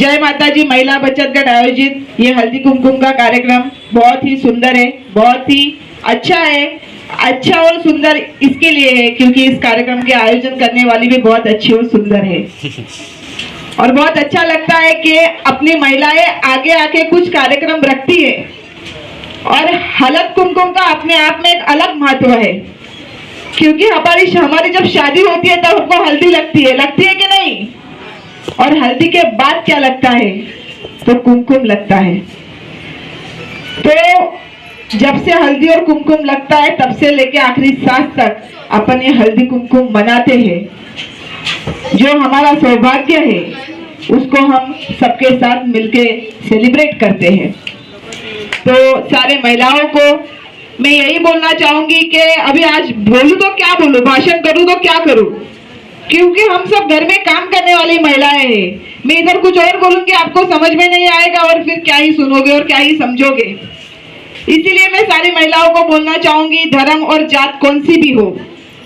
जय माता जी महिला बचत गट आयोजित ये हल्दी कुमकुम का कार्यक्रम बहुत ही सुंदर है, बहुत ही अच्छा है। अच्छा और सुंदर इसके लिए है क्योंकि इस कार्यक्रम के आयोजन करने वाली भी बहुत अच्छी और सुंदर है और बहुत अच्छा लगता है कि अपनी महिलाएं आगे आके कुछ कार्यक्रम रखती है और हल्दी कुमकुम का अपने आप में एक अलग महत्व है क्योंकि हमारी जब शादी होती है तब हमको हल्दी लगती है कि नहीं? और हल्दी के बाद क्या लगता है? तो कुमकुम लगता है। तो जब से हल्दी और कुमकुम लगता है तब से लेके आखिरी सांस तक अपन ये हल्दी कुमकुम मनाते हैं। जो हमारा सौभाग्य है उसको हम सबके साथ मिलके सेलिब्रेट करते हैं। तो सारे महिलाओं को मैं यही बोलना चाहूंगी कि अभी आज बोलूं तो क्या बोलूं, भाषण करूं तो क्या करूं, क्योंकि हम सब घर में काम करने वाली महिलाएं हैं। मैं इधर कुछ और बोलूंगी आपको समझ में नहीं आएगा और फिर क्या ही सुनोगे और क्या ही समझोगे। इसीलिए मैं सारी महिलाओं को बोलना चाहूंगी, धर्म और जात कौन सी भी हो,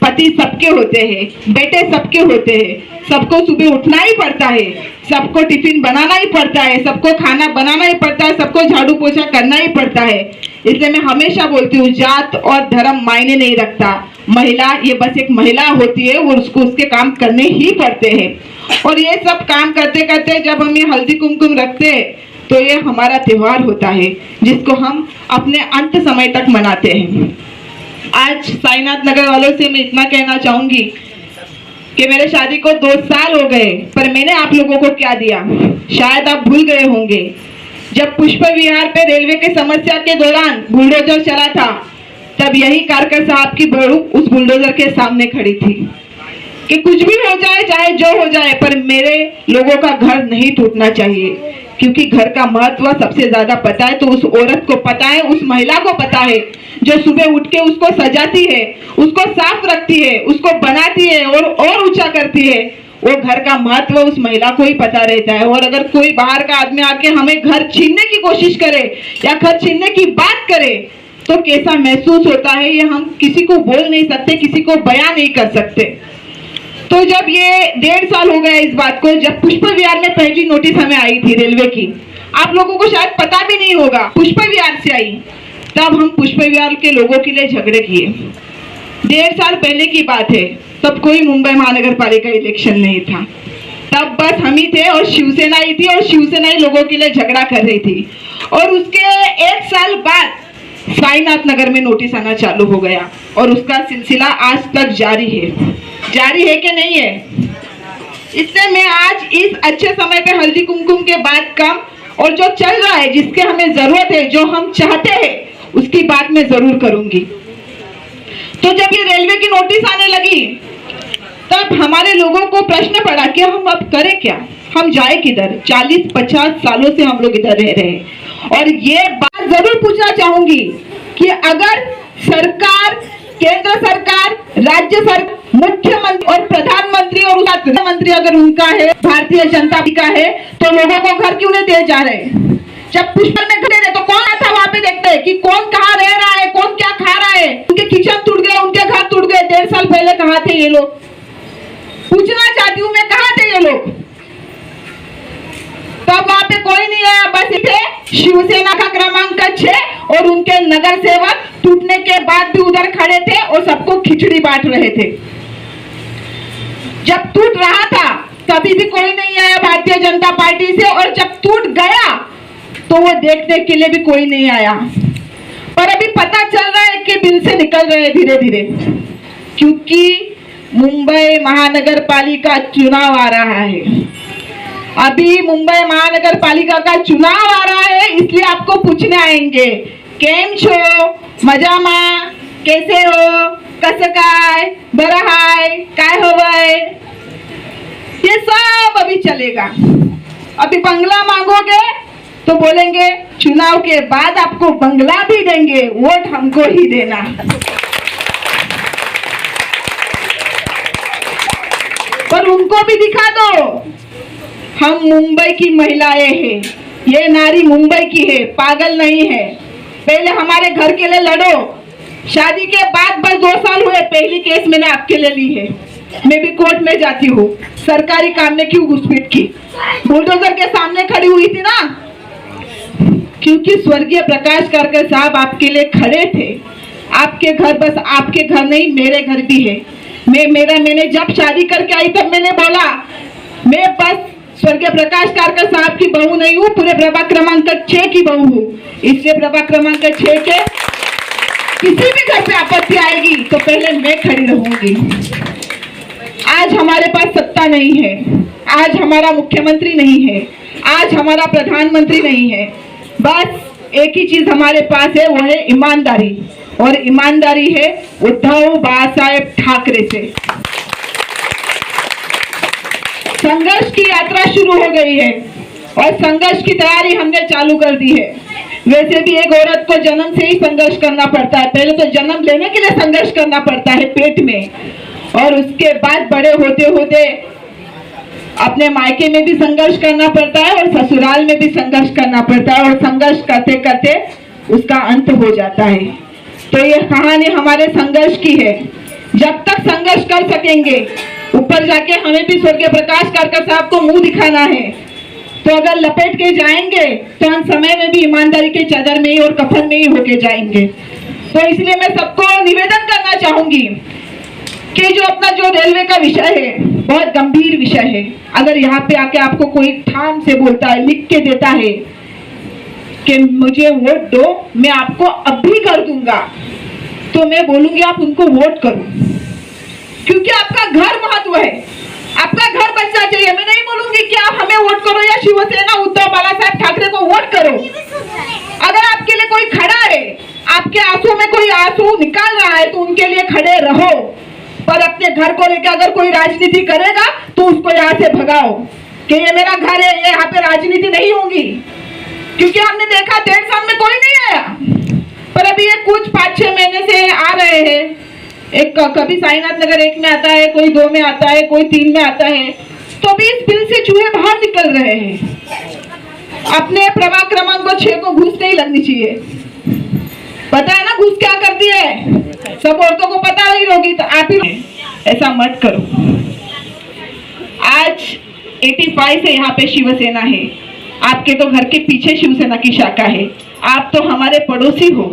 पति सबके होते हैं, बेटे सबके होते हैं, सबको सुबह उठना ही पड़ता है, सबको टिफिन बनाना ही पड़ता है, सबको खाना बनाना ही पड़ता है, सबको झाड़ू पोछा करना ही पड़ता है। इसलिए मैं हमेशा बोलती हूँ जात और धर्म मायने नहीं रखता। महिला ये बस एक महिला होती है और उसको उसके काम करने ही पड़ते हैं। और ये सब काम करते करते जब हम ये हल्दी कुमकुम रखते हैं तो ये हमारा त्योहार होता है जिसको हम अपने अंत समय तक मनाते हैं। आज साईनाथ नगर वालों से मैं इतना कहना चाहूंगी कि मेरे शादी को 2 साल हो गए, पर मैंने आप लोगों को क्या दिया शायद आप भूल गए होंगे। जब पुष्प विहार पे रेलवे के समस्या के दौरान बुलडोजर चला था तब यही कारकर साहब की बहू उस बुलडोजर के सामने खड़ी थी कि कुछ भी हो जाए चाहे जो हो जाए पर मेरे लोगों का घर नहीं टूटना चाहिए, क्योंकि घर का महत्व सबसे ज्यादा पता है तो उस औरत को पता है, उस महिला को पता है जो सुबह उठ के उसको सजाती है, उसको साफ रखती है, उसको बनाती है और ऊंचा करती है। वो घर का महत्व उस महिला को ही पता रहता है। और अगर कोई बाहर का आदमी आके हमें घर छीनने की कोशिश करे या घर छीनने की बात करे तो कैसा महसूस होता है ये हम किसी को बोल नहीं सकते, किसी को बयान नहीं कर सकते। तो जब ये 1.5 साल हो गया इस बात को, जब पुष्प विहार में पहली नोटिस हमें आई थी रेलवे की, आप लोगों को शायद पता भी नहीं होगा, पुष्प विहार से आई, तब हम पुष्प विहार के लोगों के लिए झगड़े किए। 1.5 साल पहले की बात है, तब कोई मुंबई महानगर पालिका इलेक्शन नहीं था, तब बस हम ही थे और शिवसेना ही थी और शिवसेना ही लोगों के लिए झगड़ा कर रही थी। और उसके 1 साल बाद साईनाथ नगर में नोटिस आना चालू हो गया और उसका सिलसिला आज तक जारी है कि नहीं है? इसलिए मैं आज इस अच्छे समय पे हल्दी कुमकुम के बाद काम और जो चल रहा है, जिसके हमें जरूरत है, जो हम चाहते हैं, उसकी बात मैं जरूर करूंगी। तो जब ये रेलवे की नोटिस आने लगी तब हमारे लोगों को प्रश्न पड़ा कि हम अब करें क्या, हम जाए किधर? 40-50 सालों से हम लोग इधर रह रहे हैं। और ये बात जरूर पूछना चाहूंगी कि अगर सरकार, केंद्र सरकार, राज्य सरकार, मुख्यमंत्री और प्रधानमंत्री और मंत्री अगर उनका है, भारतीय जनता पार्टी का है, तो लोगों को घर क्यों नहीं दे जा रहे? जब पुष्प में घर दे तो कौन आता वहां पे देखते हैं कि कौन कहाँ रह रहा है, कौन क्या खा रहा है? उनके किचन टूट गए, उनके घर टूट गए। 1.5 साल पहले कहाँ थे ये लोग? पूछना चाहती हूँ मैं, कहाँ थे ये लोग? तब वहां पे कोई नहीं आया, बस इसे शिवसेना का क्रमांक 6 और उनके नगर सेवक टूटने के बाद भी उधर खड़े थे और सबको खिचड़ी बांट रहे थे। जब टूट रहा था तभी भी कोई नहीं आया भारतीय जनता पार्टी से, और जब टूट गया तो वो देखने के लिए भी कोई नहीं आया। पर अभी पता चल रहा है कि बिल से निकल रहे हैं धीरे धीरे, क्योंकि मुंबई महानगर पालिका चुनाव आ रहा है। अभी मुंबई महानगर पालिका का चुनाव आ रहा है, इसलिए आपको पूछने आएंगे, केम छो, मजामा, कैसे हो, कसं काय, बरं हाय, काय हवंय, ये सब अभी चलेगा। अभी बंगला मांगोगे तो बोलेंगे चुनाव के बाद आपको बंगला भी देंगे, वोट हमको ही देना। पर उनको भी दिखा दो हम मुंबई की महिलाएं हैं, ये नारी मुंबई की है, पागल नहीं है। पहले हमारे घर के लिए लड़ो। शादी के बाद बस 2 साल हुए, पहली केस मैंने आपके लिए ली है। मैं भी कोर्ट में जाती हूँ, सरकारी काम में क्यों घुसपैठ की, बुलडोजर के सामने खड़ी हुई थी ना, क्योंकि स्वर्गीय प्रकाश करके साहब आपके लिए खड़े थे। आपके घर, बस आपके घर नहीं मेरे घर भी है। मैंने जब शादी करके आई तब मैंने बोला मैं बस स्वर्गीय प्रकाश कारकर साहब की बहू नहीं हूँ, पूरे प्रभाग क्रमांक 6 की बहू हूँ। इसलिए प्रभाग क्रमांक 6 के किसी भी घर पे आपत्ति आएगी तो पहले मैं खड़ी रहूंगी। आज हमारे पास सत्ता नहीं है, आज हमारा मुख्यमंत्री नहीं है, आज हमारा प्रधानमंत्री नहीं है, बस एक ही चीज हमारे पास है, वो है ईमानदारी। और ईमानदारी है उद्धव बाळासाहेब ठाकरे से। संघर्ष की यात्रा शुरू हो गई है और संघर्ष की तैयारी हमने चालू कर दी है। वैसे भी एक औरत को जन्म से ही संघर्ष करना पड़ता है, पहले तो जन्म लेने के लिए संघर्ष करना पड़ता है पेट में, और उसके बाद बड़े होते होते अपने मायके में भी संघर्ष करना पड़ता है और ससुराल में भी संघर्ष करना पड़ता है, और संघर्ष करते करते उसका अंत हो जाता है। तो ये कहानी हमारे संघर्ष की है। जब तक संघर्ष कर सकेंगे, ऊपर जाके हमें भी स्वर्गीय प्रकाश कारकर साहब को मुंह दिखाना है, तो अगर लपेट के जाएंगे तो हम समय में भी ईमानदारी के चादर में ही और कफन में ही होके जाएंगे। तो इसलिए मैं सबको निवेदन करना चाहूंगी कि जो रेलवे का विषय है बहुत गंभीर विषय है। अगर यहाँ पे आके आपको कोई ठाम से बोलता है, लिख के देता है कि मुझे वोट दो, मैं आपको अब भी कर दूंगा, तो मैं बोलूंगी आप उनको वोट करो, क्योंकि आपका घर महत्व है, आपका घर बचना चाहिए। मैं नहीं बोलूंगी कि आप हमें वोट करो या शिवसेना उद्धव बाळासाहेब ठाकरे को वोट करो। अगर आपके लिए कोई खड़ा है, आपके आंसू में कोई आंसू निकाल रहा है, तो उनके लिए खड़े रहो, पर अपने घर को लेकर अगर कोई राजनीति करेगा तो उसको यहाँ से भगाओ कि ये मेरा घर है, यहाँ पे राजनीति नहीं होगी। क्योंकि हमने देखा 1.5 साल में कोई नहीं आया, पर अभी ये कुछ 5-6 महीने से आ रहे हैं। एक कभी साईनाथ नगर 1 में आता है, कोई 2 में आता है, कोई 3 में आता है, तो अभी इस बिल से चूहे बाहर निकल रहे हैं। अपने प्रभाग क्रमांक 6 को घूस नहीं लगनी चाहिए। पता है ना घूस क्या करती है? सब औरतों को पता नहीं होगी, तो आप ही ऐसा मत करो। आज 85 से यहाँ पे शिवसेना है, आपके तो घर के पीछे शिवसेना की शाखा है। आप तो हमारे पड़ोसी हो,